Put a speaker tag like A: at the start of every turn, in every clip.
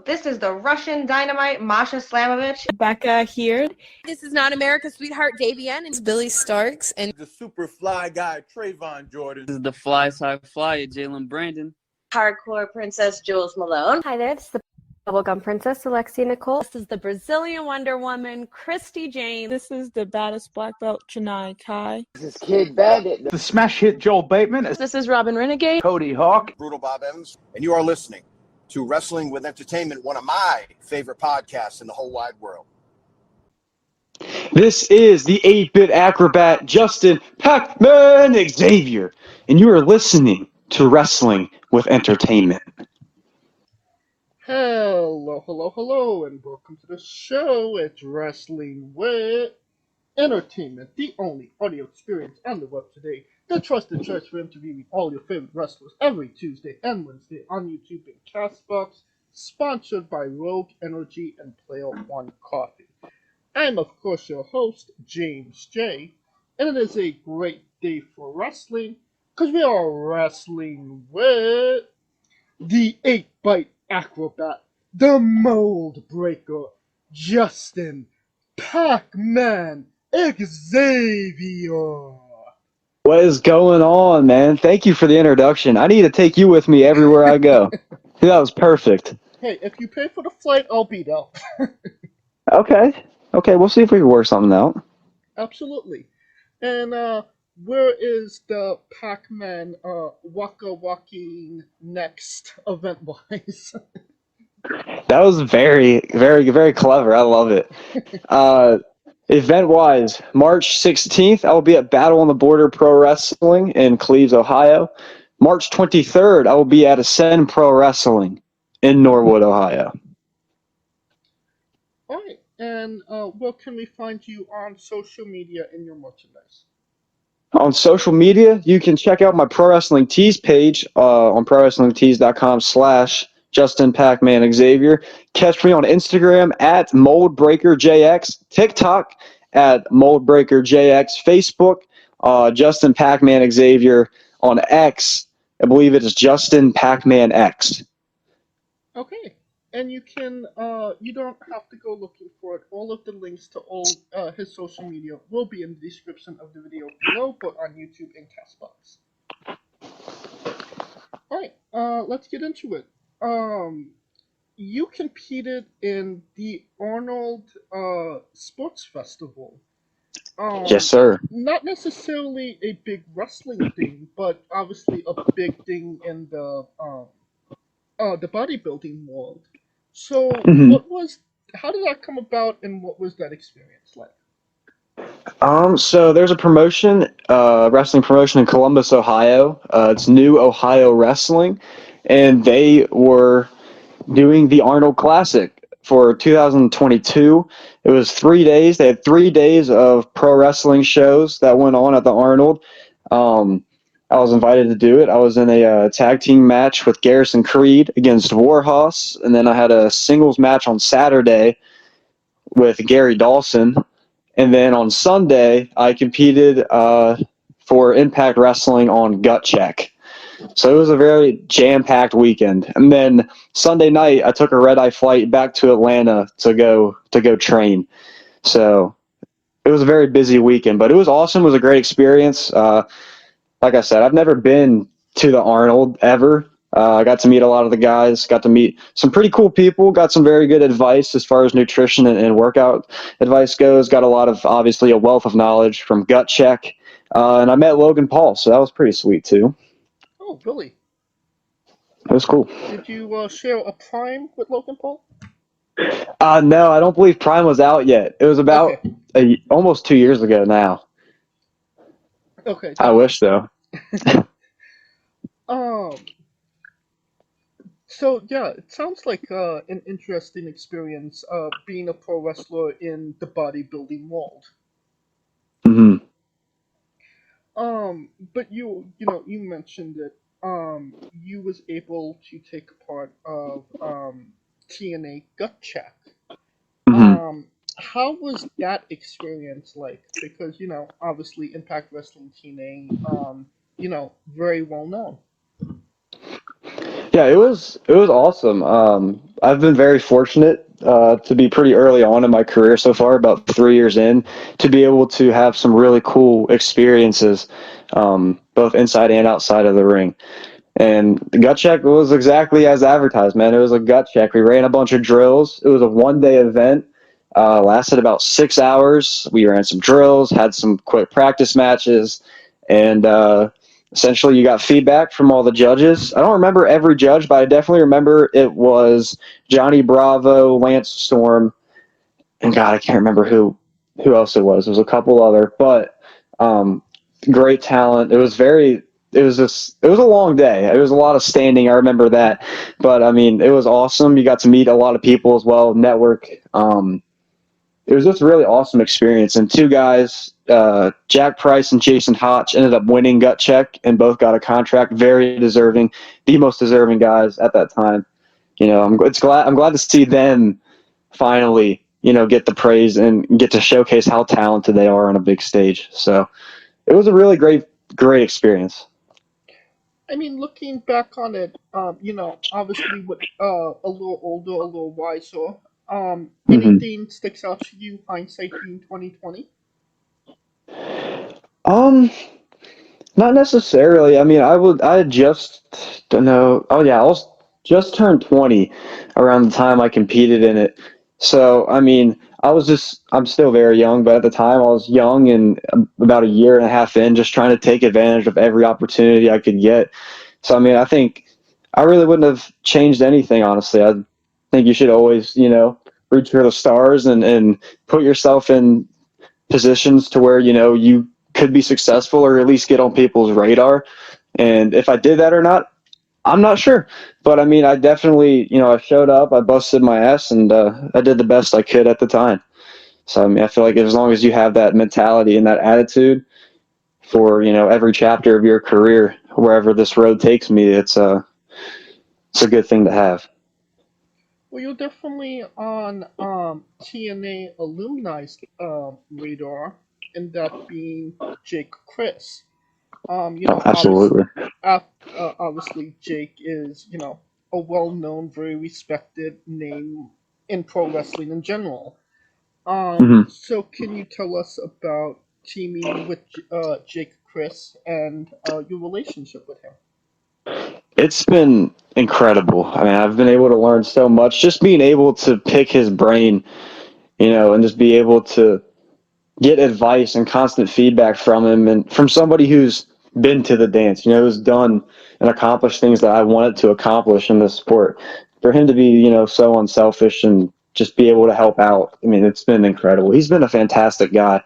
A: This is the Russian Dynamite, Masha Slamovich.
B: Becca here.
C: This is not America's Sweetheart, Davian. And
D: It's Billy Starks. And
E: the super fly guy, Trayvon Jordan.
F: This is the fly side flyer, Jalen Brandon.
G: Hardcore Princess, Jules Malone.
H: Hi there, this is the Bubblegum Princess, Alexia Nicole.
B: This is the Brazilian Wonder Woman, Christy Jane.
I: This is the baddest black belt, Chennai Kai.
J: This is Kid Bandit.
K: The smash hit Joel Bateman.
L: This is Robin Renegade.
K: Cody Hawk.
E: Brutal Bob Evans. And you are listening to Wrestling with Entertainment, one of my favorite podcasts in the whole wide world.
M: This is the 8-bit acrobat, Justin Packman Xavier, and you are listening to Wrestling with Entertainment.
N: Hello, and welcome to the show. It's Wrestling with Entertainment, the only audio experience on the web today. The trusted choice for interviewing all your favorite wrestlers every Tuesday and Wednesday on YouTube and Castbox, sponsored by Rogue Energy and Player One Coffee. I'm, of course, your host, James J., and it is a great day for wrestling, because we are wrestling with the 8-bite acrobat, the mold breaker, Justin Packman Xavier.
M: What is going on, man? Thank you for the introduction. I need to take you with me everywhere I go. That was perfect.
N: Hey, if you pay for the flight, I'll be there.
M: Okay, we'll see if we can work something out.
N: Absolutely. And where is the Pac-Man Waka Walking next event-wise?
M: That was very, very, very clever. I love it. Event-wise, March 16th, I will be at Battle on the Border Pro Wrestling in Cleves, Ohio. March 23rd, I will be at Ascend Pro Wrestling in Norwood, Ohio.
N: All right. And where can we find you on social media and your merchandise?
M: On social media, you can check out my Pro Wrestling Tees page on prowrestlingtees.com/Justin Packman Xavier. Catch me on Instagram at MoldBreakerJX, TikTok at MoldBreakerJX, Facebook, Justin Packman Xavier. On X, I believe it is Justin Packman X.
N: Okay. And you can, you don't have to go looking for it. All of the links to all his social media will be in the description of the video below, but on YouTube and Castbox. Alright, let's get into it. You competed in the Arnold Sports Festival.
M: Yes, sir.
N: Not necessarily a big wrestling thing, but obviously a big thing in the bodybuilding world. So, how did that come about, and what was that experience like?
M: So there's a promotion, wrestling promotion in Columbus, Ohio. It's New Ohio Wrestling, and they were doing the Arnold Classic for 2022. It was 3 days. They had 3 days of pro wrestling shows that went on at the Arnold. I was invited to do it. I was in a tag team match with Garrison Creed against Warhorse, and then I had a singles match on Saturday with Gary Dawson. And then on Sunday, I competed for Impact Wrestling on Gut Check. So it was a very jam-packed weekend. And then Sunday night, I took a red-eye flight back to Atlanta to go train. So it was a very busy weekend, but it was awesome. It was a great experience. Like I said, I've never been to the Arnold ever. I got to meet a lot of the guys, got to meet some pretty cool people, got some very good advice as far as nutrition and workout advice goes, got a lot of, obviously, a wealth of knowledge from Gut Check, and I met Logan Paul, so that was pretty sweet, too.
N: Oh, really?
M: It was cool.
N: Did you share a Prime with Logan Paul?
M: No, I don't believe Prime was out yet. It was about almost 2 years ago now.
N: Okay.
M: I wish, though.
N: So yeah, it sounds like an interesting experience being a pro wrestler in the bodybuilding world.
M: Mm-hmm.
N: But you mentioned that you was able to take part of TNA Gut Check.
M: Mm-hmm.
N: How was that experience like? Because obviously Impact Wrestling TNA, very well known.
M: Yeah, it was awesome. I've been very fortunate to be pretty early on in my career so far, about 3 years in, to be able to have some really cool experiences, both inside and outside of the ring. And the gut check was exactly as advertised, man. It was a gut check. We ran a bunch of drills. It was a 1 day event. Lasted about 6 hours. We ran some drills, had some quick practice matches, and essentially you got feedback from all the judges. I don't remember every judge, but I definitely remember it was Johnny Bravo, Lance Storm, and God, I can't remember who else it was. There was a couple other, but um, great talent. It was a long day. It was a lot of standing. I remember that, but I mean, it was awesome. You got to meet a lot of people as well, network. It was just a really awesome experience. And two guys, Jack Price and Jason Hotch, ended up winning gut check and both got a contract. Very deserving, the most deserving guys at that time. You know, I'm glad to see them finally, get the praise and get to showcase how talented they are on a big stage. So it was a really great experience.
N: I mean, looking back on it, obviously with a little older, a little wiser,
M: hmm
N: anything sticks out to you, hindsight being 2020?
M: Um, Not necessarily. I mean, I had just don't know. Oh yeah, I was just turned 20 around the time I competed in it. So, I mean, I'm still very young, but at the time I was young and about a year and a half in, just trying to take advantage of every opportunity I could get. So, I mean, I think I really wouldn't have changed anything, honestly. I think you should always, reach for the stars and put yourself in positions to where you could be successful or at least get on people's radar. And if I did that or not, I'm not sure. But I mean, I definitely, I showed up, I busted my ass, and I did the best I could at the time. So I mean, I feel like as long as you have that mentality and that attitude for every chapter of your career, wherever this road takes me, it's a good thing to have.
N: Well, you're definitely on TNA alumni's radar, and that being Jake Crist.
M: Oh, absolutely.
N: Obviously Jake is, a well-known, very respected name in pro wrestling in general.
M: hmm
N: So can you tell us about teaming with Jake Crist and your relationship with him?
M: It's been incredible. I mean, I've been able to learn so much. Just being able to pick his brain, and just be able to get advice and constant feedback from him and from somebody who's been to the dance, who's done and accomplished things that I wanted to accomplish in this sport. For him to be, so unselfish and just be able to help out, I mean, it's been incredible. He's been a fantastic guy.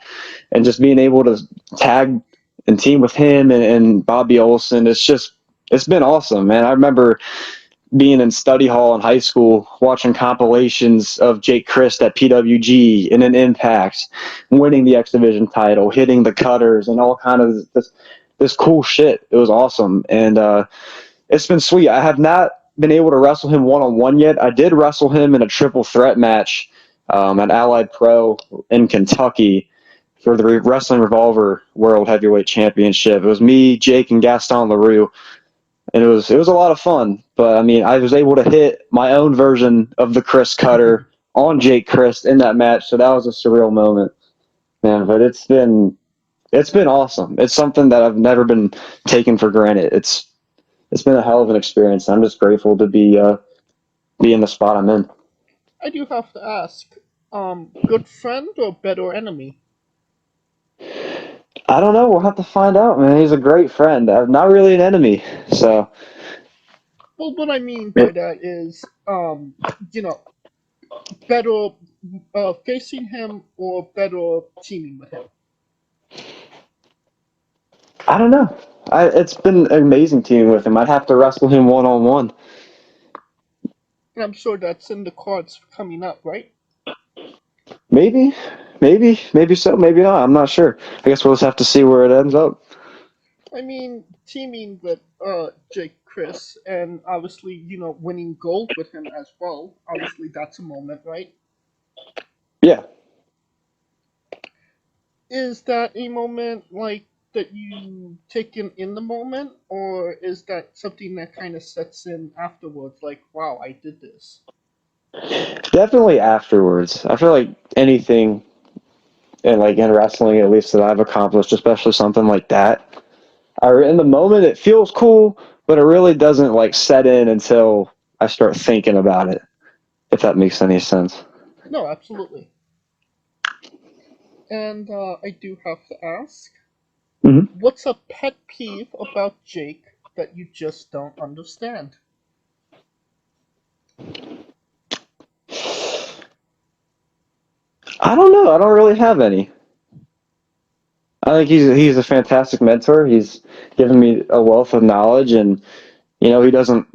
M: And just being able to tag and team with him and Bobby Olson, it's been awesome, man. I remember being in study hall in high school, watching compilations of Jake Crist at PWG and in Impact, winning the X Division title, hitting the cutters, and all kind of this cool shit. It was awesome, and it's been sweet. I have not been able to wrestle him one-on-one yet. I did wrestle him in a triple threat match at Allied Pro in Kentucky for the Wrestling Revolver World Heavyweight Championship. It was me, Jake, and Gaston LaRue, and it was a lot of fun. But I mean, I was able to hit my own version of the Chris Cutter on Jake Crist in that match, so that was a surreal moment, man. But it's been awesome. It's something that I've never been taken for granted. It's been a hell of an experience. I'm just grateful to be in the spot I'm in.
N: I do have to ask, good friend or better enemy?
M: I don't know. We'll have to find out, man. He's a great friend. I'm not really an enemy, so.
N: Well, what I mean by that is, you know, better facing him or better teaming with him.
M: I don't know. It's been an amazing teaming with him. I'd have to wrestle him one-on-one.
N: And I'm sure that's in the cards coming up, right?
M: Maybe so, maybe not. I'm not sure. I guess we'll just have to see where it ends up.
N: I mean, teaming with Jake Crist and obviously, winning gold with him as well. Obviously, that's a moment, right?
M: Yeah.
N: Is that a moment like that you take in the moment, or is that something that kind of sets in afterwards? Like, wow, I did this.
M: Definitely afterwards. I feel like anything in wrestling, at least that I've accomplished, especially something like that, in the moment it feels cool, but it really doesn't like set in until I start thinking about it. If that makes any sense.
N: No, absolutely. And I do have to ask, what's a pet peeve about Jake that you just don't understand?
M: I don't know. I don't really have any. I think he's a fantastic mentor. He's given me a wealth of knowledge, and he doesn't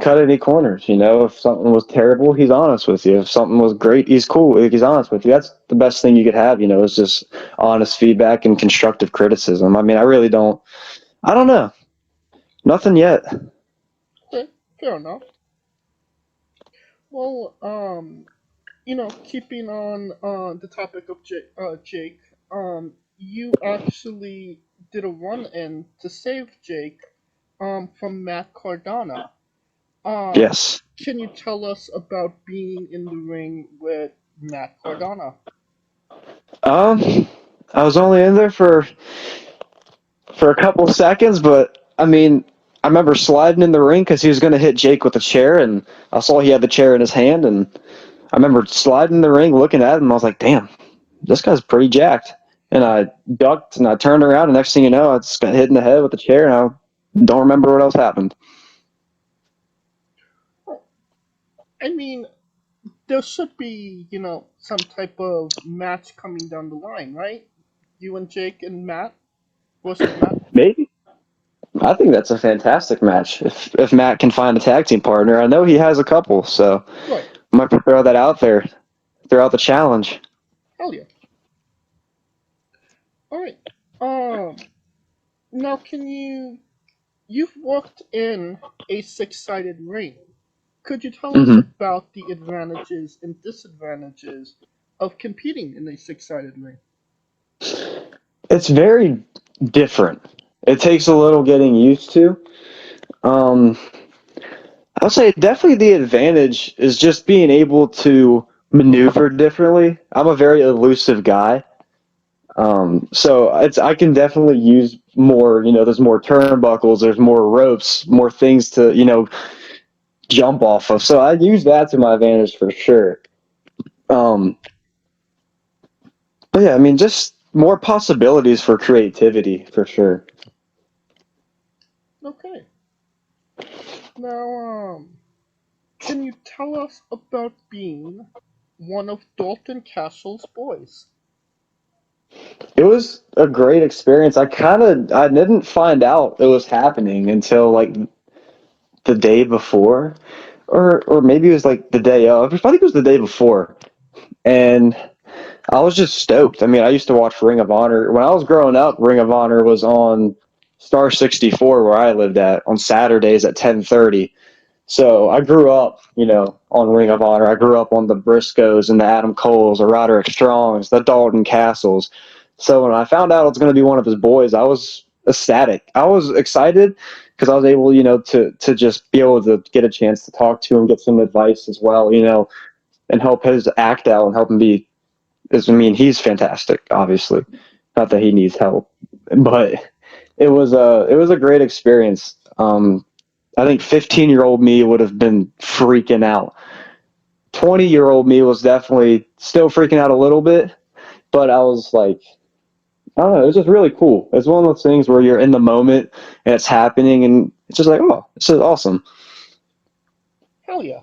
M: cut any corners. If something was terrible, he's honest with you. If something was great, he's cool. He's honest with you. That's the best thing you could have. Is just honest feedback and constructive criticism. I mean, I really don't. I don't know. Nothing yet.
N: Okay, fair enough. Well, keeping on the topic of Jake, you actually did a run-in to save Jake, from Matt Cardona.
M: Yes.
N: Can you tell us about being in the ring with Matt Cardona?
M: I was only in there for a couple of seconds, but I mean, I remember sliding in the ring because he was going to hit Jake with a chair, and I saw he had the chair in his hand, and I remember sliding in the ring, looking at him, and I was like, damn, this guy's pretty jacked. And I ducked, and I turned around, and next thing you know, I just got hit in the head with the chair, and I don't remember what else happened.
N: I mean, there should be, some type of match coming down the line, right? You and Jake and Matt versus Matt?
M: Maybe. I think that's a fantastic match. If Matt can find a tag team partner, I know he has a couple, so
N: Right.
M: might throw that out there, throw out the challenge.
N: Hell yeah. Alright. Now you've worked in a six-sided ring. Could you tell us about the advantages and disadvantages of competing in a six-sided ring?
M: It's very different. It takes a little getting used to. I would say definitely the advantage is just being able to maneuver differently. I'm a very elusive guy. So I can definitely use more, there's more turnbuckles, there's more ropes, more things to, jump off of. So I use that to my advantage for sure. But yeah, I mean, just more possibilities for creativity for sure.
N: Okay. Now, can you tell us about being one of Dalton Castle's boys?
M: It was a great experience. I didn't find out it was happening until like the day before, or maybe it was like the day of. I think it was the day before, and I was just stoked. I mean, I used to watch Ring of Honor when I was growing up. Ring of Honor was on Star 64 where I lived at on Saturdays at 10:30. So I grew up, on Ring of Honor. I grew up on the Briscoes and the Adam Coles, the Roderick Strongs, the Dalton Castles. So when I found out it was going to be one of his boys, I was ecstatic. I was excited because I was able, to just be able to get a chance to talk to him, get some advice as well, and help his act out and help him be. He's fantastic, obviously. Not that he needs help, but it was a great experience. I think 15-year-old me would have been freaking out. 20-year-old me was definitely still freaking out a little bit, but I was like, I don't know, it was just really cool. It's one of those things where you're in the moment and it's happening, and it's just like, oh, this is awesome.
N: Hell yeah.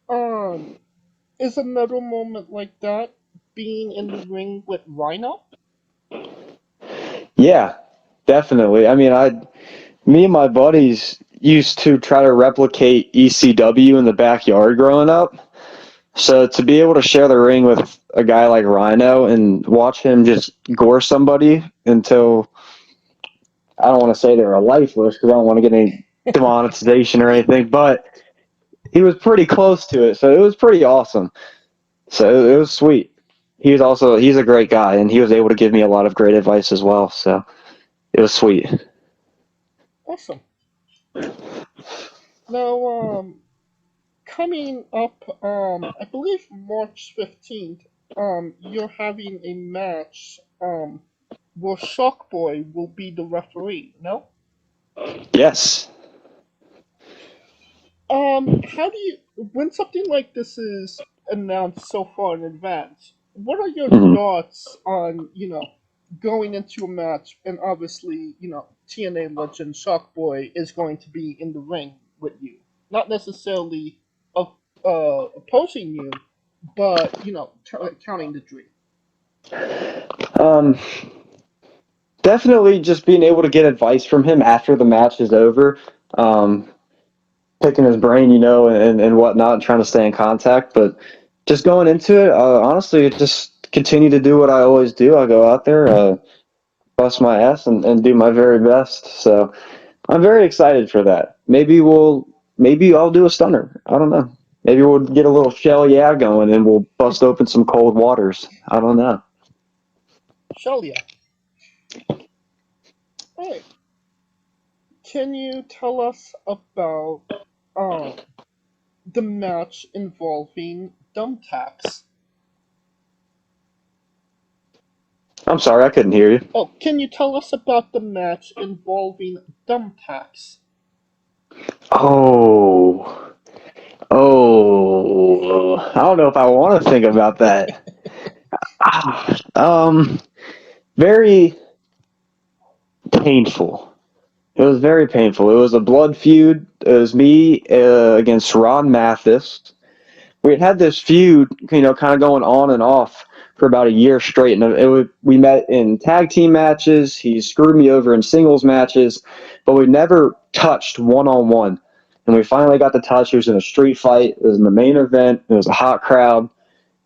N: Alright. Is another moment like that being in the ring with Rhino?
M: Yeah, definitely. I mean, me and my buddies used to try to replicate ECW in the backyard growing up. So to be able to share the ring with a guy like Rhino and watch him just gore somebody until, I don't want to say they were lifeless because I don't want to get any demonetization or anything, but he was pretty close to it. So it was pretty awesome. So it was sweet. he's a great guy, and he was able to give me a lot of great advice as well. So it was sweet.
N: Awesome. Now, coming up, I believe March 15th, you're having a match, where Shockboy will be the referee, no?
M: Yes.
N: How do you, when something like this is announced so far in advance, what are your thoughts on, going into a match, and obviously, TNA legend Shockboy is going to be in the ring with you? Not necessarily opposing you, but, counting the dream.
M: Definitely just being able to get advice from him after the match is over. Picking his brain, and whatnot, and trying to stay in contact. But just going into it, honestly, just continue to do what I always do. I go out there, bust my ass, and do my very best. So I'm very excited for that. Maybe I'll do a stunner. I don't know. Maybe we'll get a little shell going, and we'll bust open some cold waters. I don't know.
N: Shell Alright. Can you tell us about the match involving thumbtacks?
M: I'm sorry, I couldn't hear you.
N: Oh, can you tell us about the match involving thumbtacks?
M: Oh, I don't know if I want to think about that. Very painful. It was very painful. It was a blood feud. It was me against Ron Mathis. We had this feud, kind of going on and off for about a year straight. And we met in tag team matches. He screwed me over in singles matches, but we never touched one-on-one. And we finally got to touch. It was in a street fight. It was in the main event. It was a hot crowd.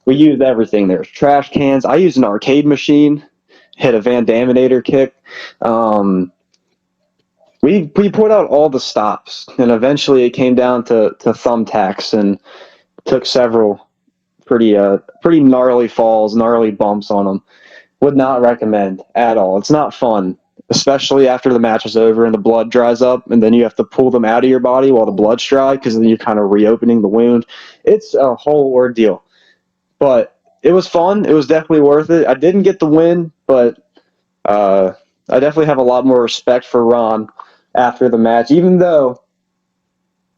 M: We used everything. There was trash cans. I used an arcade machine. Hit a Van Daminator kick. We put out all the stops, and eventually it came down to thumbtacks, and took several pretty gnarly falls, gnarly bumps on them. Would not recommend at all. It's not fun, especially after the match is over and the blood dries up, and then you have to pull them out of your body while the blood's dry, because then you're kind of reopening the wound. It's a whole ordeal, but it was fun. It was definitely worth it. I didn't get the win, but I definitely have a lot more respect for Ron after the match, even though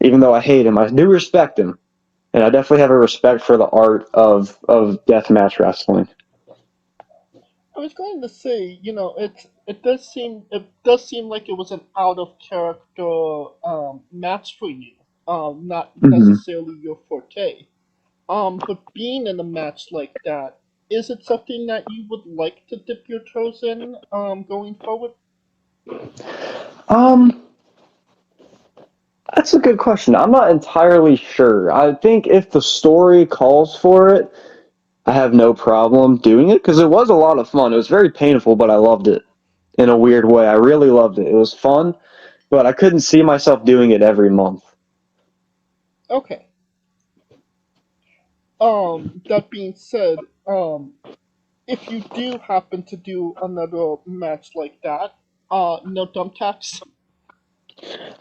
M: I hate him. I do respect him, and I definitely have a respect for the art of deathmatch wrestling.
N: I was going to say, it does seem like it was an out of character match for you. Not necessarily your forte. But being in a match like that, is it something that you would like to dip your toes in going forward?
M: That's a good question. I'm not entirely sure. I think if the story calls for it, I have no problem doing it, because it was a lot of fun. It was very painful, but I loved it in a weird way. I really loved it. It was fun, but I couldn't see myself doing it every month.
N: Okay. That being said, if you do happen to do another match like that, no thumbtacks?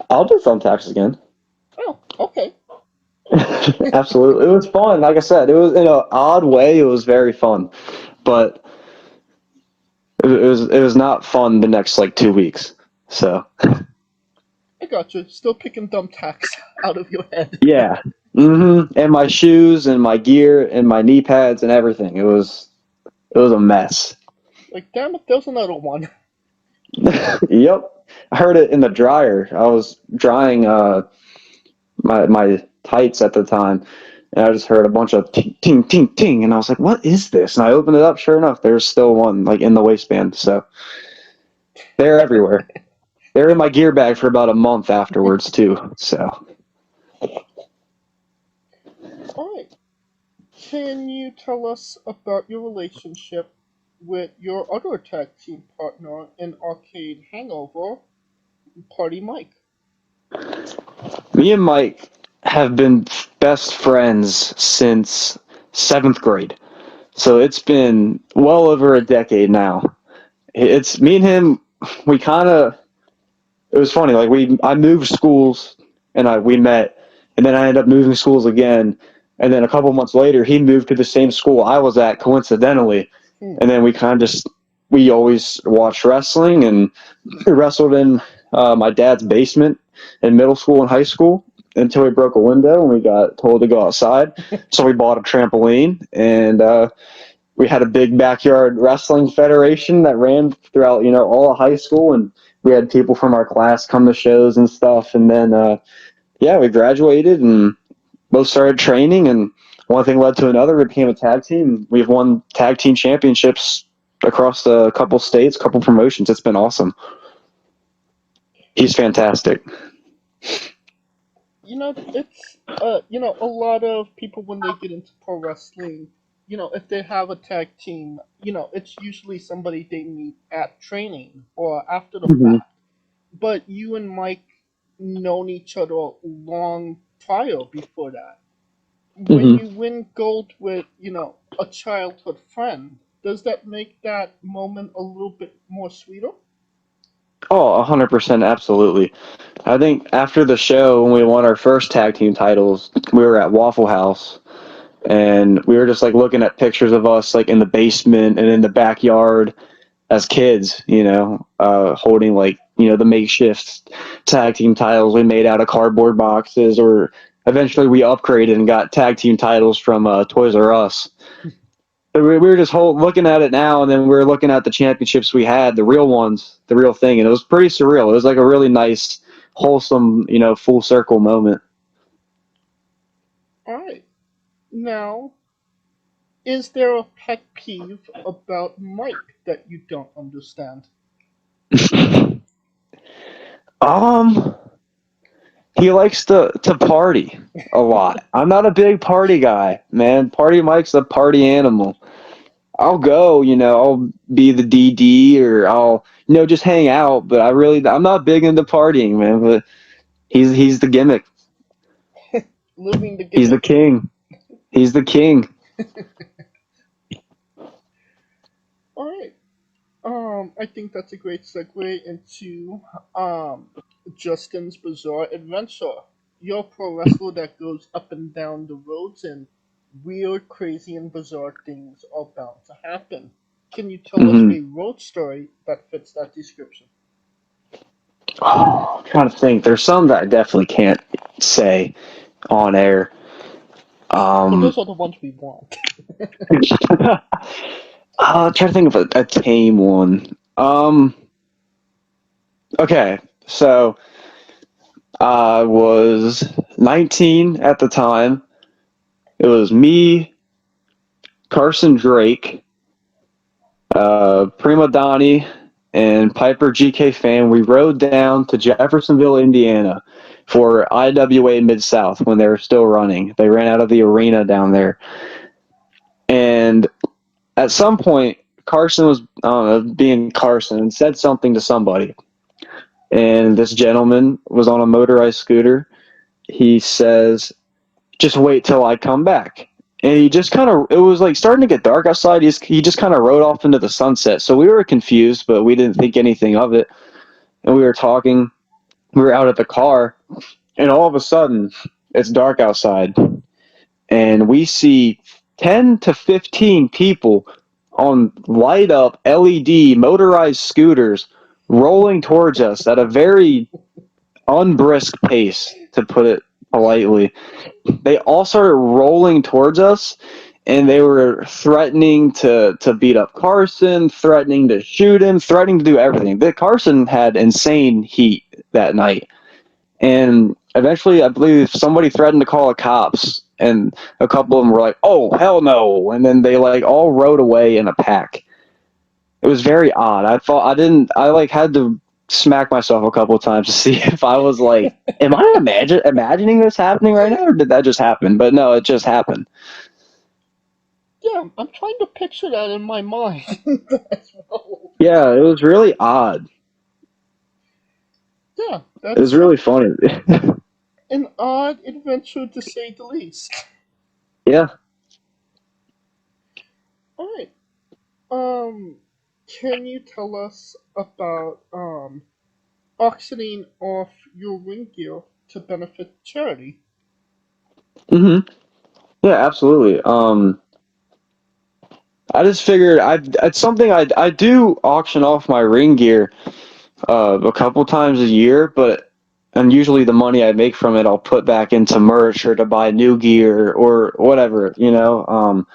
M: I'll do thumbtacks again.
N: Oh, okay.
M: Absolutely. It was fun. Like I said, it was in an odd way. It was very fun, but it was not fun the next 2 weeks. So
N: I got you. Still picking thumbtacks out of your head.
M: yeah. And my shoes and my gear and my knee pads and everything. It was a mess.
N: Damn it, there's another one.
M: Yep. I heard it in the dryer. I was drying my tights at the time, and I just heard a bunch of ting, ting, ting, ting, and I was like, what is this? And I opened it up. Sure enough, there's still one in the waistband. So they're everywhere. They're in my gear bag for about a month afterwards too. So.
N: All right. Can you tell us about your relationship with your other tag team partner in Arcade Hangover, Party Mike?
M: Me and Mike have been best friends since 7th grade. So it's been well over a decade now. It's me and him. We kind of. It was funny. Like I moved schools and we met, and then I ended up moving schools again, and then a couple months later he moved to the same school I was at coincidentally, and then we always watched wrestling and we wrestled in my dad's basement in middle school and high school until we broke a window and we got told to go outside. So we bought a trampoline and we had a big backyard wrestling federation that ran throughout, all of high school, and we had people from our class come to shows and stuff. And then, we graduated and both started training, and one thing led to another. We became a tag team. We've won tag team championships across a couple states, couple promotions. It's been awesome. He's fantastic.
N: It's a lot of people when they get into pro wrestling, if they have a tag team, it's usually somebody they meet at training or after the fact. But you and Mike known each other long prior before that. When you win gold with, a childhood friend, does that make that moment a little bit more sweeter?
M: Oh, 100%, absolutely. I think after the show, when we won our first tag team titles, we were at Waffle House, and we were just like looking at pictures of us like in the basement and in the backyard as kids, holding the makeshift tag team titles we made out of cardboard boxes, or eventually we upgraded and got tag team titles from Toys R Us. But we were just looking at it now, and then we were looking at the championships we had, the real ones, the real thing, and it was pretty surreal. It was like a really nice, wholesome, full circle moment.
N: All right. Now, is there a pet peeve about Mike that you don't understand?
M: He likes to party a lot. I'm not a big party guy, man. Party Mike's a party animal. I'll go, I'll be the DD or I'll, just hang out, but I'm not big into partying, man, but he's the gimmick.
N: Living the gimmick.
M: He's the king. He's the king.
N: All right. I think that's a great segue into Justin's Bizarre Adventure. You're a pro wrestler that goes up and down the roads, and weird, crazy, and bizarre things are bound to happen. Can you tell us a road story that fits that description?
M: Oh, I'm trying to think. There's some that I definitely can't say on air.
N: But those are the ones we want.
M: I'm trying to think of a tame one. Okay, so I was 19 at the time. It was me, Carson Drake, Prima Donnie, and Piper GK Fan. We rode down to Jeffersonville, Indiana for IWA Mid-South when they were still running. They ran out of the arena down there. And at some point, Carson was being Carson and said something to somebody. And this gentleman was on a motorized scooter. He says, "Just wait till I come back." And he just it was like starting to get dark outside. He just kind of rode off into the sunset. So we were confused, but we didn't think anything of it. And we were talking. We were out at the car. And all of a sudden, it's dark outside. And we see 10 to 15 people on light up LED motorized scooters rolling towards us at a very unbrisk pace, to put it politely. They all started rolling towards us, and they were threatening to beat up Carson, threatening to shoot him, threatening to do everything. Carson had insane heat that night. And eventually, I believe somebody threatened to call the cops, and a couple of them were like, "Oh, hell no." And then they all rode away in a pack. It was very odd. I had to smack myself a couple of times to see if I was like, am I imagining this happening right now, or did that just happen? But no, it just happened.
N: Yeah, I'm trying to picture that in my mind as well.
M: Yeah, it was really odd.
N: Yeah,
M: it was really funny.
N: An odd adventure to say the least.
M: Yeah.
N: Alright. Um, can you tell us about auctioning off your ring gear to benefit charity?
M: Yeah, absolutely. I just figured it's something I do auction off my ring gear a couple times a year, and usually the money I make from it I'll put back into merch or to buy new gear or whatever, you know.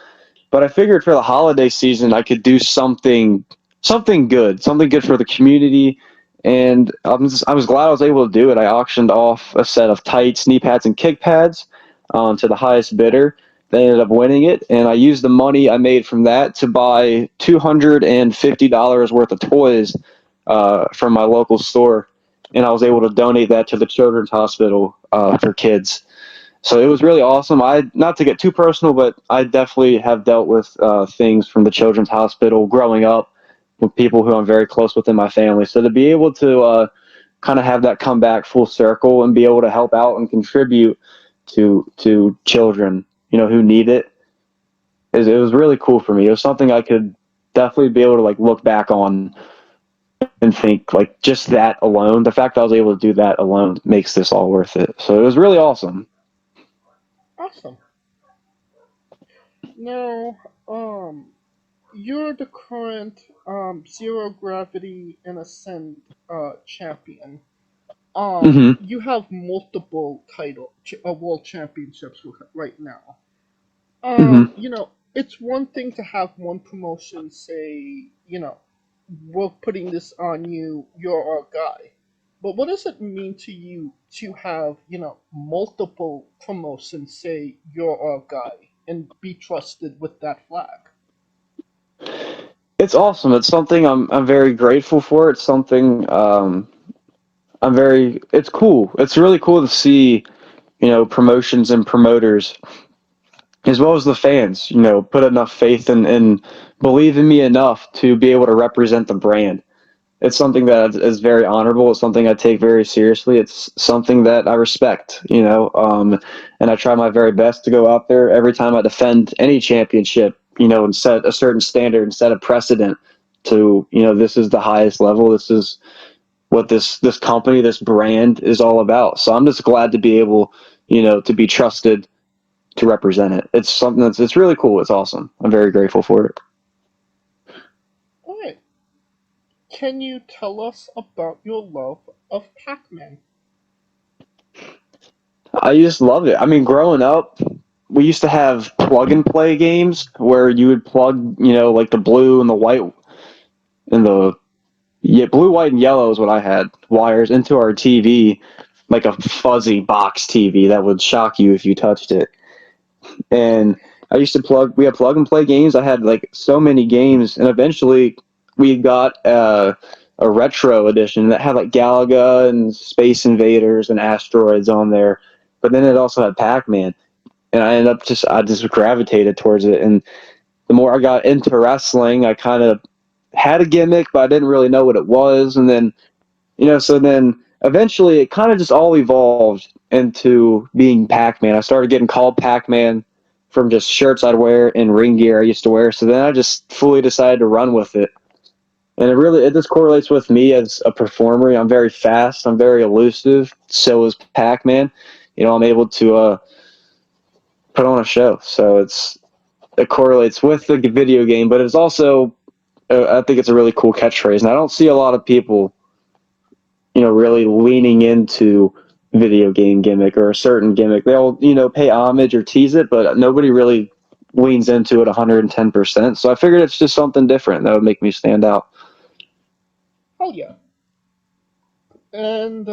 M: But I figured for the holiday season I could do something good for the community, and I was glad I was able to do it. I auctioned off a set of tights, knee pads, and kick pads to the highest bidder. They ended up winning it, and I used the money I made from that to buy $250 worth of toys from my local store, and I was able to donate that to the Children's Hospital for kids. So it was really awesome. I not to get too personal, but I definitely have dealt with things from the Children's Hospital growing up with people who I'm very close with in my family. So to be able to kind of have that come back full circle and be able to help out and contribute to children, you know, who need it, it was really cool for me. It was something I could definitely be able to like look back on and think like just that alone. The fact that I was able to do that alone makes this all worth it. So it was really awesome.
N: Awesome. Now, you're the current Zero Gravity and Ascend champion. You have multiple world championships right now. You know, it's one thing to have one promotion say, you know, we're putting this on you, you're our guy. But what does it mean to you to have, you know, multiple promotions say you're our guy and be trusted with that flag?
M: It's awesome. It's something I'm very grateful for. It's something it's cool. It's really cool to see, you know, promotions and promoters as well as the fans, you know, put enough faith and believe in me enough to be able to represent the brand. It's something that is very honorable. It's something I take very seriously. It's something that I respect, you know, and I try my very best to go out there every time I defend any championship, you know, and set a certain standard and set a precedent to, you know, this is the highest level. This is what this company, this brand is all about. So I'm just glad to be able, you know, to be trusted to represent it. It's something it's really cool. It's awesome. I'm very grateful for it.
N: Alright. Can you tell us about your love of Pac-Man?
M: I just love it. I mean, growing up, we used to have plug and play games where you would plug, you know, like the blue and the white and the blue, white, and yellow is what I had wires into our TV, like a fuzzy box TV that would shock you if you touched it. And I used to we had plug and play games. I had like so many games, and eventually we got a retro edition that had like Galaga and Space Invaders and Asteroids on there. But then it also had Pac-Man, and I just gravitated towards it. And the more I got into wrestling, I kind of had a gimmick, but I didn't really know what it was. And then, you know, so then eventually it kind of just all evolved into being Pac-Man. I started getting called Pac-Man from just shirts I'd wear and ring gear I used to wear. So then I just fully decided to run with it. And it just correlates with me as a performer. I'm very fast. I'm very elusive. So is Pac-Man. You know, I'm able to put on a show. So it correlates with the video game, but it's also I think it's a really cool catchphrase, and I don't see a lot of people, you know, really leaning into video game gimmick or a certain gimmick. They'll, you know, pay homage or tease it, but nobody really leans into it 110%. So I figured it's just something different that would make me stand out.
N: Hell yeah. And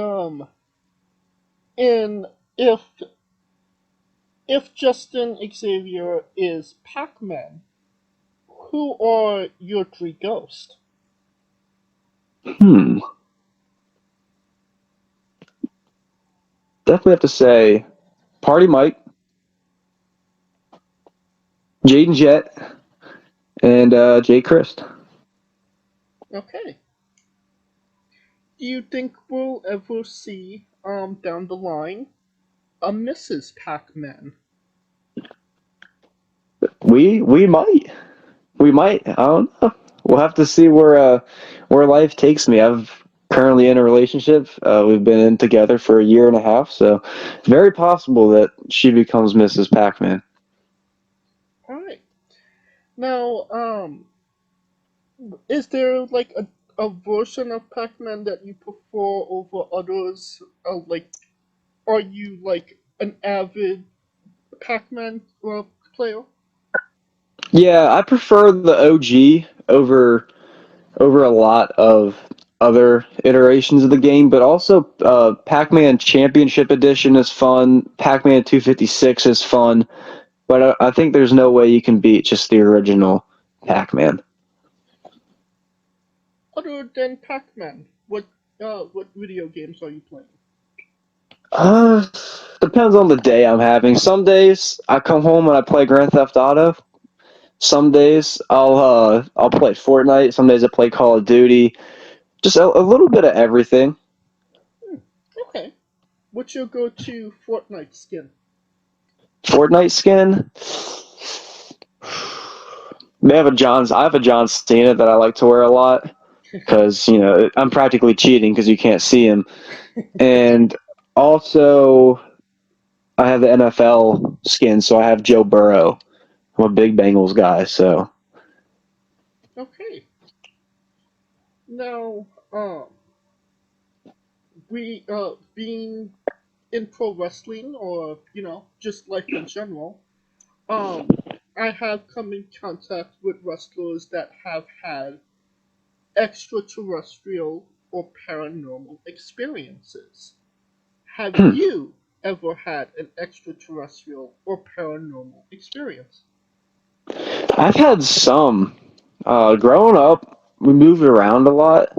N: if Justin Xavier is Pac-Man, who are your three ghosts?
M: Definitely have to say Party Mike, Jaden Jet, and Jake Crist.
N: Okay. Do you think we'll ever see down the line a Mrs. Pac-Man?
M: We might. We might. I don't know. We'll have to see where life takes me. I'm currently in a relationship. We've been in together for a year and a half, so very possible that she becomes Mrs. Pac-Man.
N: All right. Now, is there like a version of Pac-Man that you prefer over others? Like, are you like an avid Pac-Man player?
M: Yeah, I prefer the OG over a lot of other iterations of the game, but also Pac-Man Championship Edition is fun. Pac-Man 256 is fun, but I think there's no way you can beat just the original Pac-Man.
N: Other than Pac-Man, what video games are you playing?
M: Depends on the day I'm having. Some days I come home and I play Grand Theft Auto. Some days I'll play Fortnite. Some days I play Call of Duty. Just a little bit of everything.
N: Okay. What's your go-to Fortnite skin?
M: Fortnite skin. I have a John Cena that I like to wear a lot because I'm practically cheating because you can't see him, and also I have the NFL skin, so I have Joe Burrow. I'm a big Bengals guy, so.
N: Okay. Now, we being in pro wrestling or just life in general, I have come in contact with wrestlers that have had extraterrestrial or paranormal experiences. Have you ever had an extraterrestrial or paranormal experience?
M: I've had some. Growing up, we moved around a lot,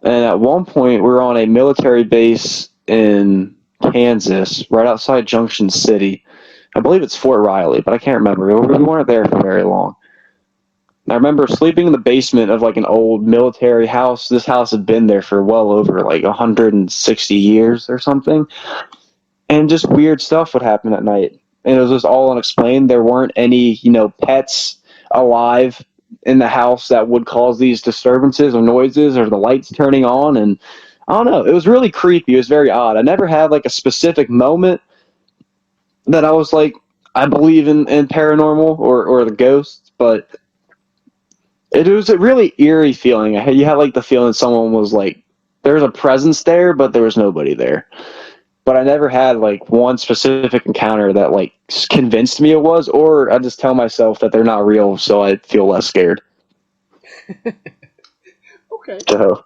M: and at one point we were on a military base in Kansas, right outside Junction City. I believe it's Fort Riley, but I can't remember. We weren't there for very long. I remember sleeping in the basement of like an old military house. This house had been there for well over like 160 years or something. And just weird stuff would happen at night. And it was just all unexplained. There weren't any, pets alive in the house that would cause these disturbances or noises or the lights turning on. And I don't know. It was really creepy. It was very odd. I never had like a specific moment that I was like, I believe in paranormal or the ghosts, but it was a really eerie feeling. You had like the feeling someone was like, there was a presence there, but there was nobody there. But I never had like one specific encounter that like convinced me it was, or I just tell myself that they're not real, so I feel less scared.
N: Okay.
M: So.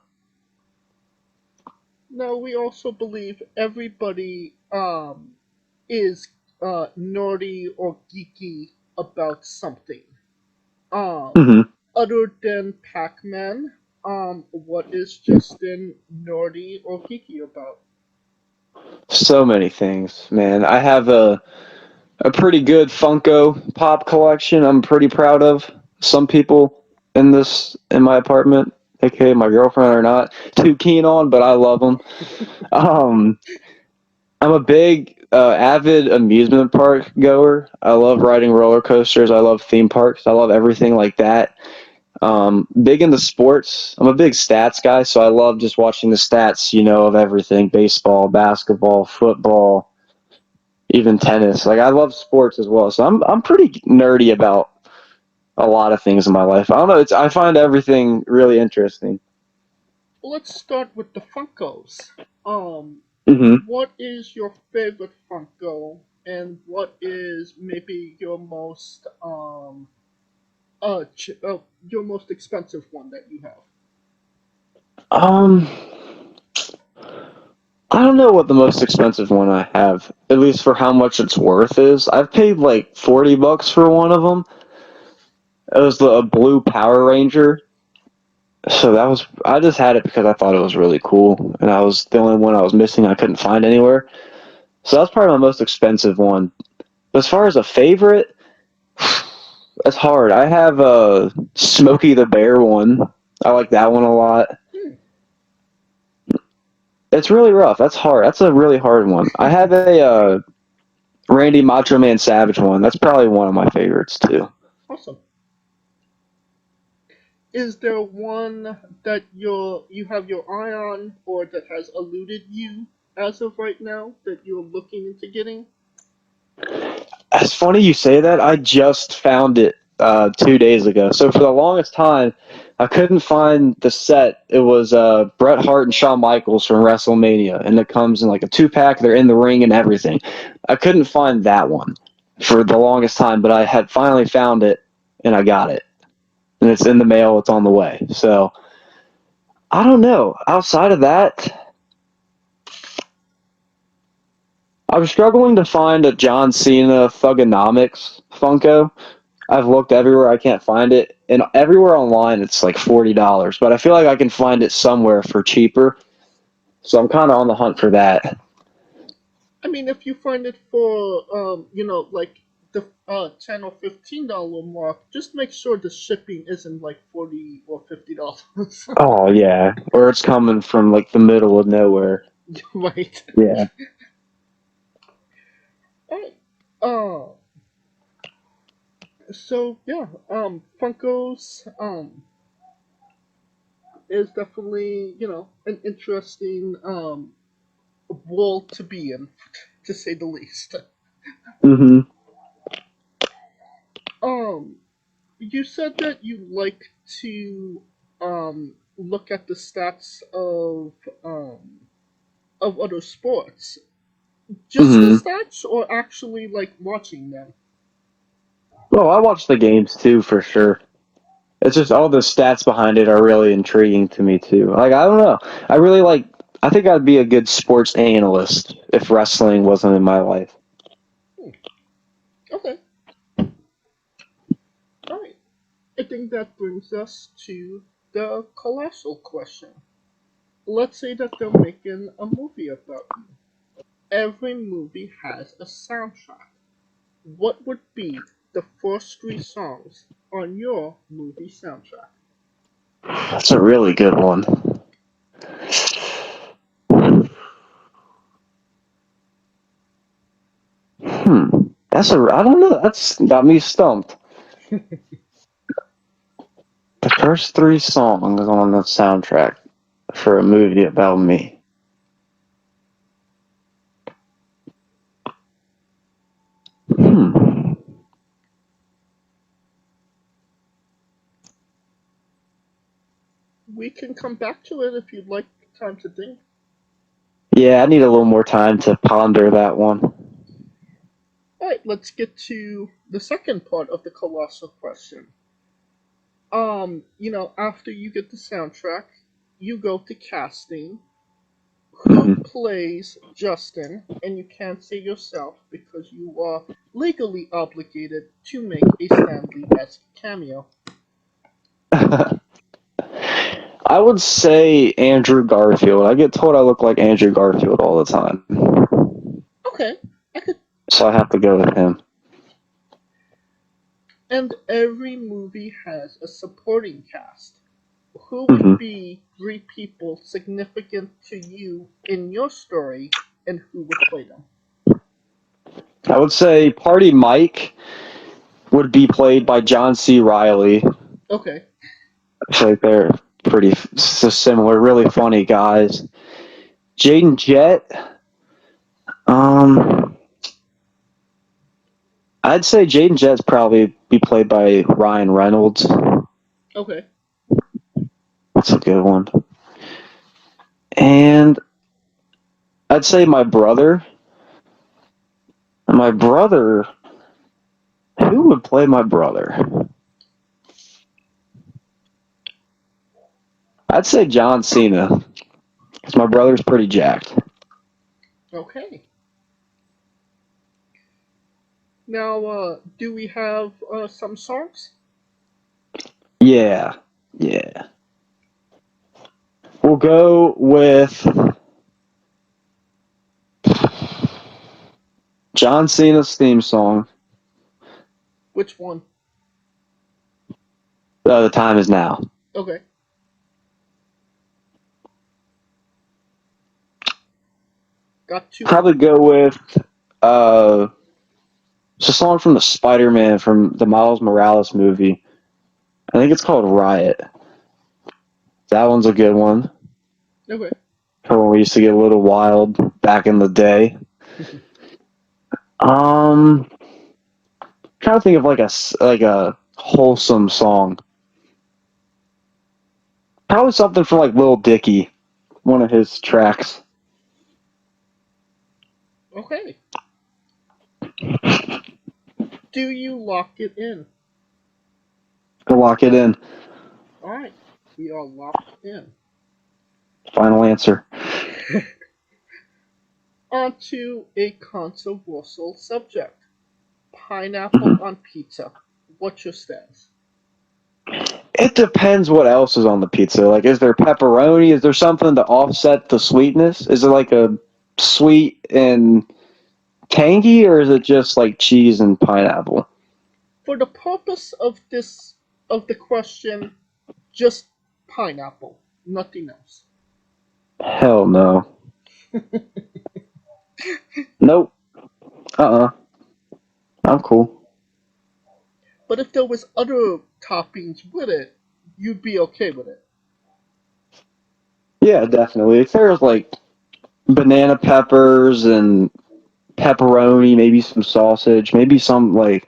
N: Now we also believe everybody is nerdy or geeky about something. Other than Pac-Man, what is Justin nerdy or geeky about?
M: So many things, man. I have a pretty good Funko Pop collection I'm pretty proud of. Some people in my apartment, aka my girlfriend, are not too keen on, but I love them. I'm a big avid amusement park goer. I love riding roller coasters. I love theme parks. I love everything like that. Big into sports. I'm a big stats guy, so I love just watching the stats, of everything: baseball, basketball, football, even tennis. Like I love sports as well. So I'm pretty nerdy about a lot of things in my life. I don't know. I find everything really interesting.
N: Let's start with the Funkos. What is your favorite Funko, and what is maybe your most your most expensive one that you have?
M: I don't know what the most expensive one I have, at least for how much it's worth, is. I've paid like $40 for one of them. It was a blue Power Ranger. So I just had it because I thought it was really cool, and I was the only one I was missing I couldn't find anywhere. So that's probably my most expensive one. As far as a favorite, that's hard. I have a Smokey the Bear one. I like that one a lot. It's really rough. That's hard. That's a really hard one. I have a Randy Macho Man Savage one. That's probably one of my favorites too.
N: Awesome. Is there one that you have your eye on, or that has eluded you as of right now that you're looking into getting?
M: It's funny you say that. I just found it 2 days ago. So for the longest time, I couldn't find the set. It was Bret Hart and Shawn Michaels from WrestleMania, and it comes in like a 2-pack. They're in the ring and everything. I couldn't find that one for the longest time, but I had finally found it, and I got it. And it's in the mail. It's on the way. So I don't know. Outside of that, I'm struggling to find a John Cena Thugonomics Funko. I've looked everywhere. I can't find it. And everywhere online, it's like $40. But I feel like I can find it somewhere for cheaper. So I'm kind of on the hunt for that.
N: I mean, if you find it for, like the $10 or $15 mark, just make sure the shipping isn't like $40 or $50.
M: Oh, yeah. Or it's coming from like the middle of nowhere.
N: Right.
M: Yeah.
N: Alright. So yeah, Funkos is definitely, an interesting world to be in, to say the least.
M: Mm-hmm.
N: You said that you like to look at the stats of other sports. Just the stats, or actually like watching them?
M: Well, I watch the games too, for sure. It's just all the stats behind it are really intriguing to me too. Like, I don't know. I think I'd be a good sports analyst if wrestling wasn't in my life.
N: Okay. Alright. I think that brings us to the colossal question. Let's say that they're making a movie about you. Every movie has a soundtrack. What would be the first 3 songs on your movie soundtrack?
M: That's a really good one. I don't know. That's got me stumped. The first 3 songs on the soundtrack for a movie about me.
N: We can come back to it if you'd like time to think.
M: Yeah, I need a little more time to ponder that one.
N: Alright, let's get to the second part of the colossal question. After you get the soundtrack, you go to casting. Who plays Justin? And you can't say yourself because you are legally obligated to make a Stan Lee-esque cameo.
M: I would say Andrew Garfield. I get told I look like Andrew Garfield all the time.
N: Okay.
M: So I have to go with him.
N: And every movie has a supporting cast. Who would be 3 people significant to you in your story, and who would play them?
M: I would say Party Mike would be played by John C. Reilly.
N: Okay.
M: I feel like they're pretty similar, really funny guys. Jaden Jett, I'd say Jaden Jett's probably be played by Ryan Reynolds.
N: Okay.
M: That's a good one. And I'd say my brother. Who would play my brother? I'd say John Cena, because my brother's pretty jacked.
N: Okay. Now, do we have some songs?
M: Yeah. We'll go with John Cena's theme song.
N: Which one?
M: The Time Is Now.
N: Okay. Got 2.
M: Probably go with it's a song from the Spider-Man, from the Miles Morales movie. I think it's called Riot. That one's a good one.
N: Okay.
M: For when we used to get a little wild back in the day. Trying to think of like a wholesome song. Probably something from like Lil Dicky, one of his tracks.
N: Okay. Do you lock it in?
M: To lock it in.
N: Alright. We are locked in.
M: Final answer.
N: On to a controversial subject. Pineapple on pizza. What's your stance?
M: It depends what else is on the pizza. Like, is there pepperoni? Is there something to offset the sweetness? Is it like a sweet and tangy, or is it just like cheese and pineapple?
N: For the purpose of the question, just pineapple, nothing else.
M: Hell no. Nope. I'm cool.
N: But if there was other toppings with it, you'd be okay with it.
M: Yeah, definitely. If there's like banana peppers and pepperoni, maybe some sausage, maybe some like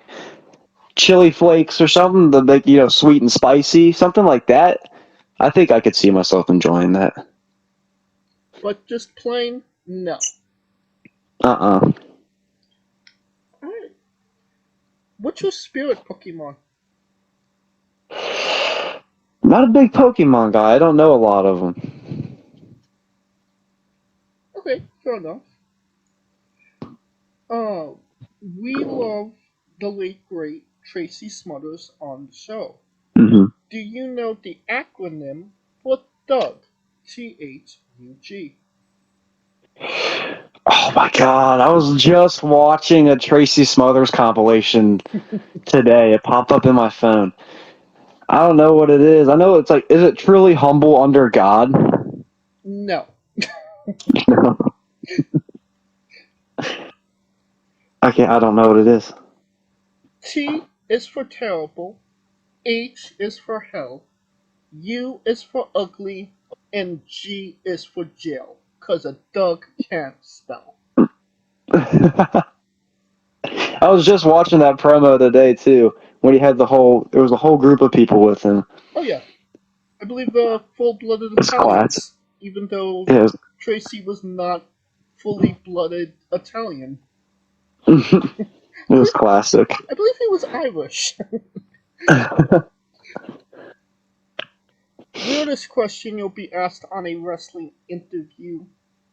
M: chili flakes or something, the like sweet and spicy, something like that. I think I could see myself enjoying that.
N: But just plain, no.
M: Uh-uh.
N: Alright. What's your spirit Pokemon?
M: Not a big Pokemon guy. I don't know a lot of them.
N: Okay, fair enough. We love the late great Tracy Smothers on the show.
M: Mm-hmm.
N: Do you know the acronym for Thug? THUG.
M: Oh my god, I was just watching a Tracy Smothers compilation today. It popped up in my phone. I don't know what it is. I know it's like, is it truly humble under God?
N: No.
M: I don't know what it is.
N: T is for terrible, H is for hell, U is for ugly, and G is for jail, 'cause a Doug can't spell.
M: I was just watching that promo today too, when he had there was a whole group of people with him.
N: Oh yeah. I believe full-blooded
M: It's classic.
N: Italians, even though
M: Yeah,
N: Tracy was not fully blooded Italian.
M: it was classic.
N: I believe he was Irish. Weirdest question you'll be asked on a wrestling interview.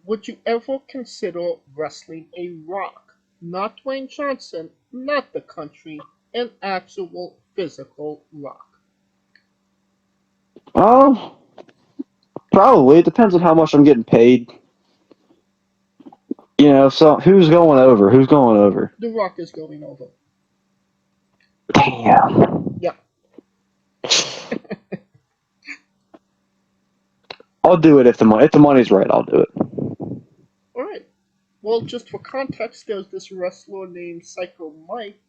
N: Would you ever consider wrestling a Rock? Not Dwayne Johnson, not the country, an actual physical Rock.
M: Oh, probably. It depends on how much I'm getting paid. So who's going over? Who's going over?
N: The Rock is going over.
M: Damn.
N: Yeah.
M: I'll do it if the money's right. I'll do it.
N: Alright. Well, just for context, there's this wrestler named Psycho Mike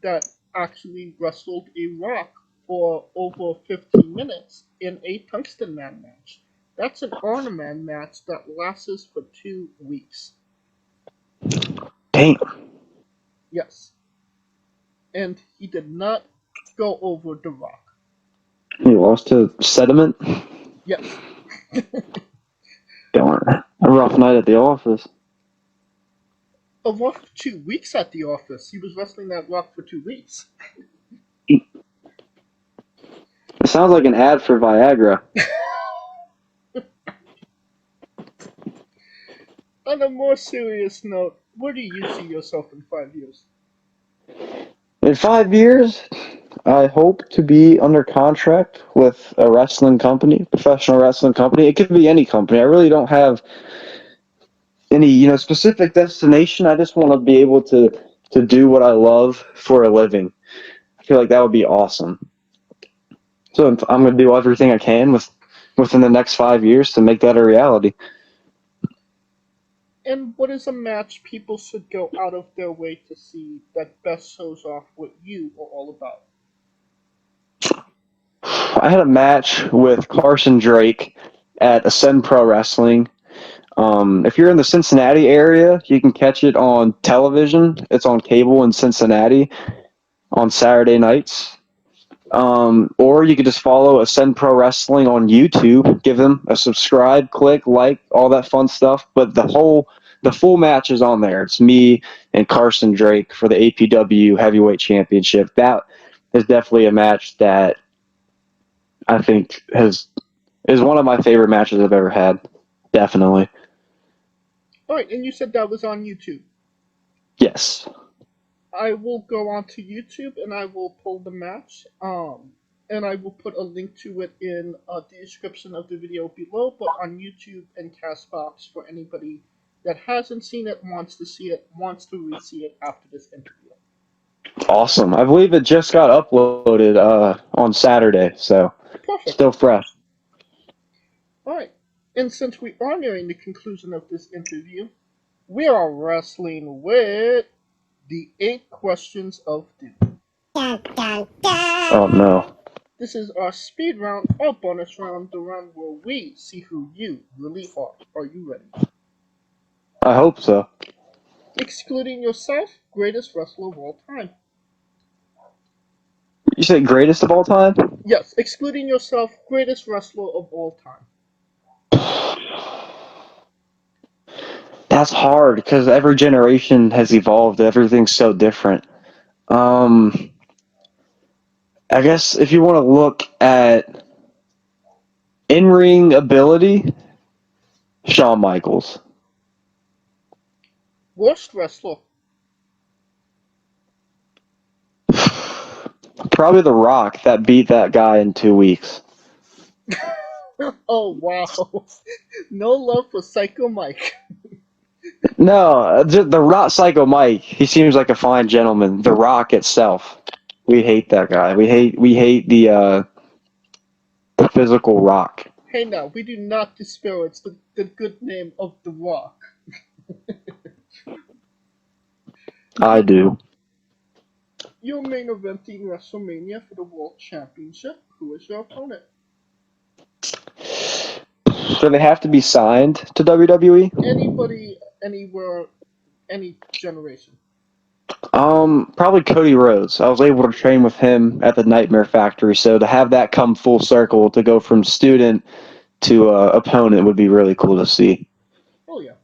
N: that actually wrestled a Rock for over 15 minutes in a Tungsten Man match. That's an Honor Man match that lasts for 2 weeks.
M: Damn.
N: Yes. And he did not go over The Rock.
M: He lost to sediment?
N: Yes.
M: Darn. A rough night at the office.
N: A rough 2 weeks at the office. He was wrestling that Rock for 2 weeks.
M: It sounds like an ad for Viagra.
N: On a more serious note, where do you see yourself in 5 years?
M: In 5 years, I hope to be under contract with a wrestling company, professional wrestling company. It could be any company. I really don't have any, specific destination. I just want to be able to do what I love for a living. I feel like that would be awesome. So I'm going to do everything I can within the next 5 years to make that a reality.
N: And what is a match people should go out of their way to see that best shows off what you are all about?
M: I had a match with Carson Drake at Ascend Pro Wrestling. If you're in the Cincinnati area, you can catch it on television. It's on cable in Cincinnati on Saturday nights. Or you could just follow Ascend Pro Wrestling on YouTube. Give them a subscribe, click, like, all that fun stuff. But the full match is on there. It's me and Carson Drake for the APW Heavyweight Championship. That is definitely a match that I think is one of my favorite matches I've ever had. Definitely.
N: All right, and you said that was on YouTube.
M: Yes.
N: I will go onto YouTube and I will pull the match. And I will put a link to it in the description of the video below, but on YouTube and Castbox for anybody that hasn't seen it, wants to see it, wants to re-see it after this interview.
M: Awesome. I believe it just got uploaded on Saturday, so
N: Perfect.
M: still fresh.
N: All right, and since we are nearing the conclusion of this interview, we are wrestling with the 8 questions of doom.
M: Oh no.
N: This is our speed round, our bonus round, the round where we see who you really are. Are you ready?
M: I hope so.
N: Excluding yourself, greatest wrestler of all time.
M: You say greatest of all time?
N: Yes, excluding yourself, greatest wrestler of all time.
M: That's hard because every generation has evolved. Everything's so different. I guess if you want to look at in-ring ability, Shawn Michaels.
N: Worst wrestler.
M: Probably The Rock that beat that guy in 2 weeks.
N: Oh, wow. No love for Psycho Mike.
M: No, the Rock Psycho Mike. He seems like a fine gentleman. The Rock itself, we hate that guy. We hate the physical Rock.
N: Hey now, we do not disparage the good name of The Rock.
M: I do.
N: You're main eventing WrestleMania for the World Championship. Who is your opponent?
M: So they have to be signed to WWE?
N: Anybody, anywhere, any generation.
M: Probably Cody Rhodes. I was able to train with him at the Nightmare Factory, so to have that come full circle, to go from student to opponent would be really cool to see.
N: Oh yeah.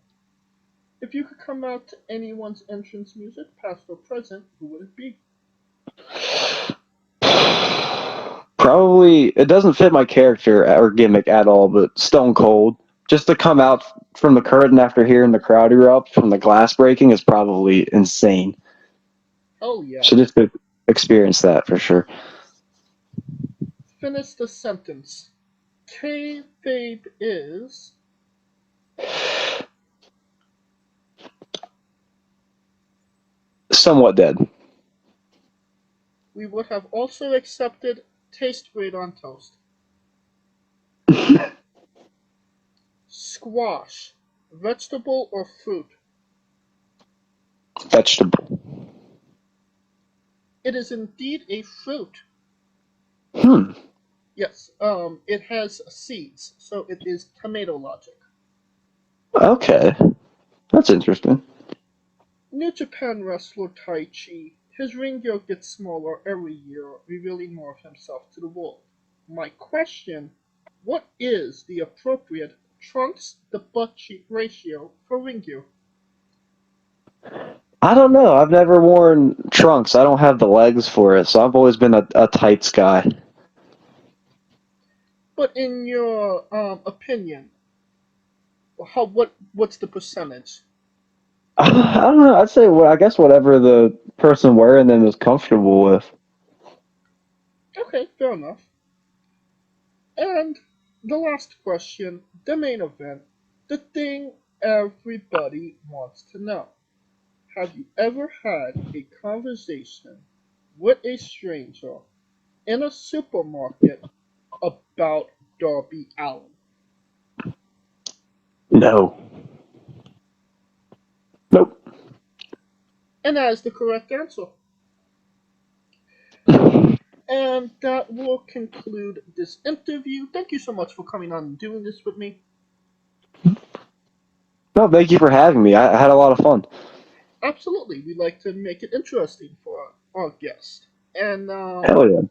N: If you could come out to anyone's entrance music, past or present, who would it be?
M: Probably, it doesn't fit my character or gimmick at all, but Stone Cold. Just to come out from the curtain after hearing the crowd erupt from the glass breaking is probably insane.
N: Oh yeah.
M: So just to experience that for sure.
N: Finish the sentence. Kayfabe is...
M: Somewhat dead.
N: We would have also accepted taste great on toast. Squash. Vegetable or fruit?
M: Vegetable.
N: It is indeed a fruit. Yes, it has seeds, so it is tomato logic.
M: Okay. That's interesting.
N: New Japan wrestler Tai Chi. His ring gear gets smaller every year, revealing more of himself to the world. My question, what is the appropriate trunks to butt cheek ratio for ring gear?
M: I don't know. I've never worn trunks. I don't have the legs for it, so I've always been a tights guy.
N: But in your opinion, what's the percentage?
M: I don't know. I'd say, I guess whatever the person wearing them is comfortable with.
N: Okay, fair enough. And the last question, the main event, the thing everybody wants to know. Have you ever had a conversation with a stranger in a supermarket about Darby Allin?
M: No. Nope.
N: And that is the correct answer. And that will conclude this interview. Thank you so much for coming on and doing this with me.
M: No, thank you for having me. I had a lot of fun.
N: Absolutely. We like to make it interesting for our guest. And
M: Hell yeah.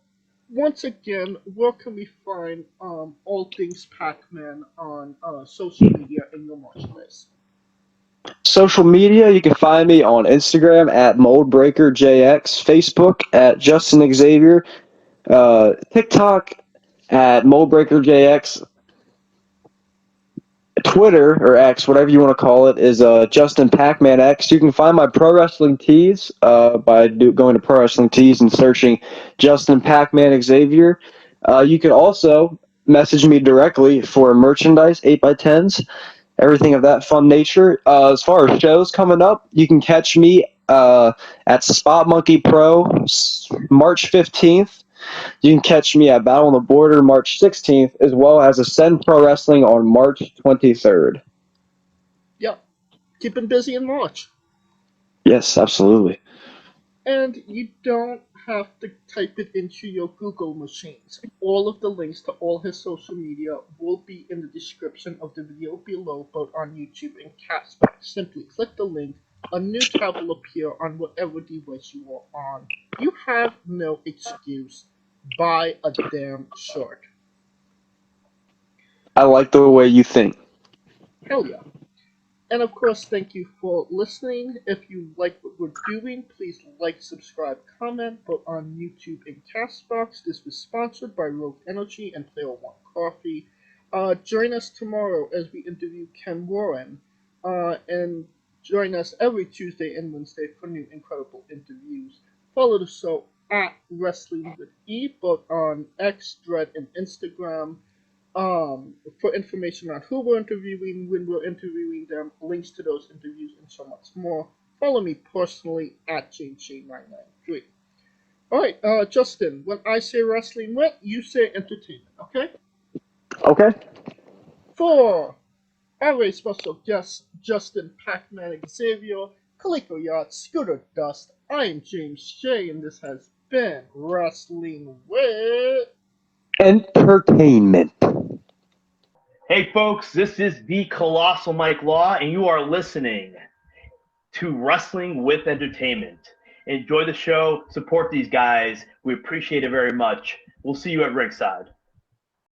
N: once again, where can we find all things Pac-Man on social media and your merchandise?
M: Social media, you can find me on Instagram at MoldBreakerJX, Facebook at Justin Xavier, TikTok at MoldBreakerJX, Twitter or X, whatever you want to call it, is Justin Packman X. You can find my pro wrestling tees by going to pro wrestling tees and searching Justin Packman Xavier. You can also message me directly for merchandise, 8x10s, everything of that fun nature. As far as shows coming up, you can catch me at Spot Monkey Pro March 15th. You can catch me at Battle on the Border March 16th, as well as Ascend Pro Wrestling on March 23rd.
N: Yep. Keeping busy in March.
M: Yes, absolutely.
N: And you don't have to type it into your Google machines. All of the links to all his social media will be in the description of the video below, both on YouTube and Castbox. Simply click the link. A new tab will appear on whatever device you are on. You have no excuse. Buy a damn shirt.
M: I like the way you think.
N: Hell yeah. And of course, thank you for listening. If you like what we're doing, please like, subscribe, comment, both on YouTube and Castbox. This was sponsored by Rogue Energy and Player One Coffee. Join us tomorrow as we interview Ken Warren. And join us every Tuesday and Wednesday for new incredible interviews. Follow the show at Wrestling with E, both on X, Thread, and Instagram. For information on who we're interviewing, when we're interviewing them, links to those interviews, and so much more. Follow me personally at JJ993. Alright, Justin, when I say wrestling with, you say entertainment, okay?
M: Okay.
N: For our very special guest, Justin Packman Xavier, Calico Yacht, Scooter Dust, I'm James Shea, and this has been Wrestling with
M: Entertainment.
D: Hey folks, this is the Colossal Mike Law, and you are listening to Wrestling with Entertainment. Enjoy the show, support these guys. We appreciate it very much. We'll see you at ringside.